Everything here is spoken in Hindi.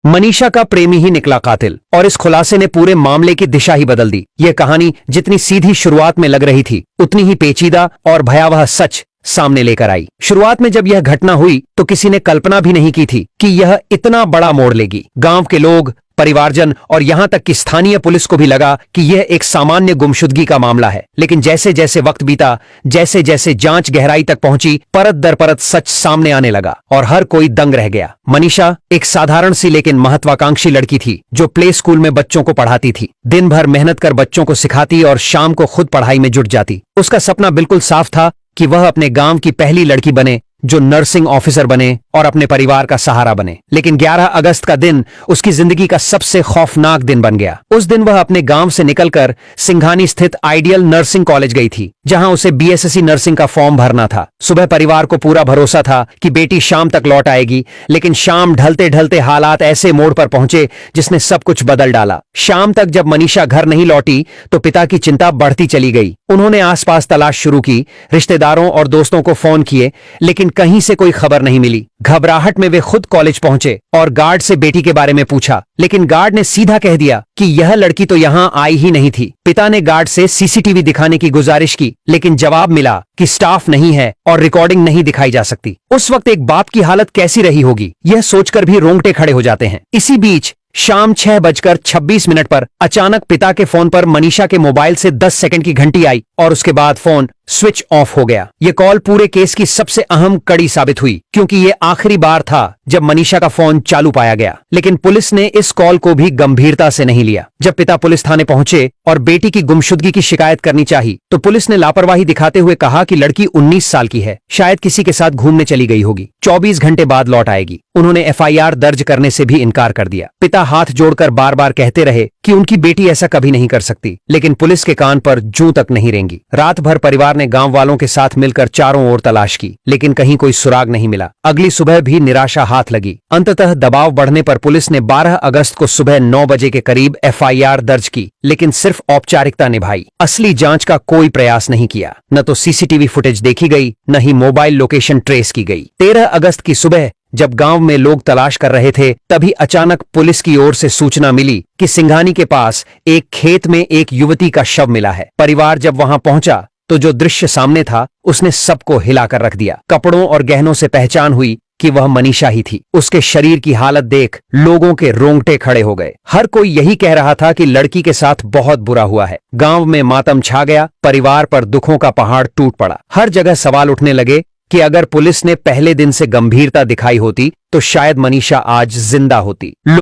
मनीषा का प्रेमी ही निकला कातिल और इस खुलासे ने पूरे मामले की दिशा ही बदल दी। यह कहानी जितनी सीधी शुरुआत में लग रही थी, उतनी ही पेचीदा और भयावह सच सामने लेकर आई। शुरुआत में जब यह घटना हुई तो किसी ने कल्पना भी नहीं की थी कि यह इतना बड़ा मोड़ लेगी। गांव के लोग, परिवारजन और यहां तक कि स्थानीय पुलिस को भी लगा कि यह एक सामान्य गुमशुदगी का मामला है। लेकिन जैसे जैसे वक्त बीता, जैसे जैसे जांच गहराई तक पहुंची, परत दर परत सच सामने आने लगा और हर कोई दंग रह गया। मनीषा एक साधारण सी लेकिन महत्वाकांक्षी लड़की थी जो प्ले स्कूल में बच्चों को पढ़ाती थी। दिन भर मेहनत कर बच्चों को सिखाती और शाम को खुद पढ़ाई में जुट जाती। उसका सपना बिल्कुल साफ था कि वह अपने गांव की पहली लड़की बने जो नर्सिंग ऑफिसर बने और अपने परिवार का सहारा बने। लेकिन 11 अगस्त का दिन उसकी जिंदगी का सबसे खौफनाक दिन बन गया। उस दिन वह अपने गांव से निकलकर सिंघानी स्थित आइडियल नर्सिंग कॉलेज गई थी, जहां उसे बीएसएससी नर्सिंग का फॉर्म भरना था। सुबह परिवार को पूरा भरोसा था कि बेटी शाम तक लौट आएगी, लेकिन शाम ढलते ढलते हालात ऐसे मोड़ पर पहुंचे जिसने सब कुछ बदल डाला। शाम तक जब मनीषा घर नहीं लौटी तो पिता की चिंता बढ़ती चली गई। उन्होंने आसपास तलाश शुरू की, रिश्तेदारों और दोस्तों को फोन किए, लेकिन कहीं से कोई खबर नहीं मिली। घबराहट में वे खुद कॉलेज पहुंचे और गार्ड से बेटी के बारे में पूछा, लेकिन गार्ड ने सीधा कह दिया कि यह लड़की तो यहां आई ही नहीं थी। पिता ने गार्ड से सीसीटीवी दिखाने की गुजारिश की, लेकिन जवाब मिला कि स्टाफ नहीं है और रिकॉर्डिंग नहीं दिखाई जा सकती। उस वक्त एक बाप की हालत कैसी रही होगी, यह सोचकर भी रोंगटे खड़े हो जाते हैं। इसी बीच शाम 6:26 पर अचानक पिता के फोन पर मनीषा के मोबाइल से 10 सेकंड की घंटी आई और उसके बाद फोन स्विच ऑफ हो गया। यह कॉल पूरे केस की सबसे अहम कड़ी साबित हुई, क्योंकि यह आखिरी बार था जब मनीषा का फोन चालू पाया गया। लेकिन पुलिस ने इस कॉल को भी गंभीरता से नहीं लिया। जब पिता पुलिस थाने पहुंचे और बेटी की गुमशुदगी की शिकायत करनी चाहिए तो पुलिस ने लापरवाही दिखाते हुए कहा कि लड़की 19 साल की है, शायद किसी के साथ घूमने चली गई होगी, 24 घंटे बाद लौट आएगी। उन्होंने एफआईआर दर्ज करने से भी इनकार कर दिया। पिता हाथ जोड़कर बार बार कहते रहे कि उनकी बेटी ऐसा कभी नहीं कर सकती, लेकिन पुलिस के कान पर जूं तक नहीं रेंगी। रात भर परिवार ने गांव वालों के साथ मिलकर चारों ओर तलाश की, लेकिन कहीं कोई सुराग नहीं मिला। अगली सुबह भी निराशा हाथ लगी। अंततः दबाव बढ़ने पर पुलिस ने 12 अगस्त को सुबह 9 बजे के करीब एफआईआर दर्ज की, लेकिन सिर्फ औपचारिकता निभाई। असली जांच का कोई प्रयास नहीं किया। न तो सीसीटीवी फुटेज देखी गई, न ही मोबाइल लोकेशन ट्रेस की गई। 13 अगस्त की सुबह जब गांव में लोग तलाश कर रहे थे, तभी अचानक पुलिस की ओर से सूचना मिली कि सिंघानी के पास एक खेत में एक युवती का शव मिला है। परिवार जब वहां पहुंचा तो जो दृश्य सामने था उसने सबको हिलाकर रख दिया। कपड़ों और गहनों से पहचान हुई कि वह मनीषा ही थी। उसके शरीर की हालत देख लोगों के रोंगटे खड़े हो गए। हर कोई यही कह रहा था कि लड़की के साथ बहुत बुरा हुआ है। गांव में मातम छा गया, परिवार पर दुखों का पहाड़ टूट पड़ा। हर जगह सवाल उठने लगे कि अगर पुलिस ने पहले दिन से गंभीरता दिखाई होती तो शायद मनीषा आज जिंदा होती।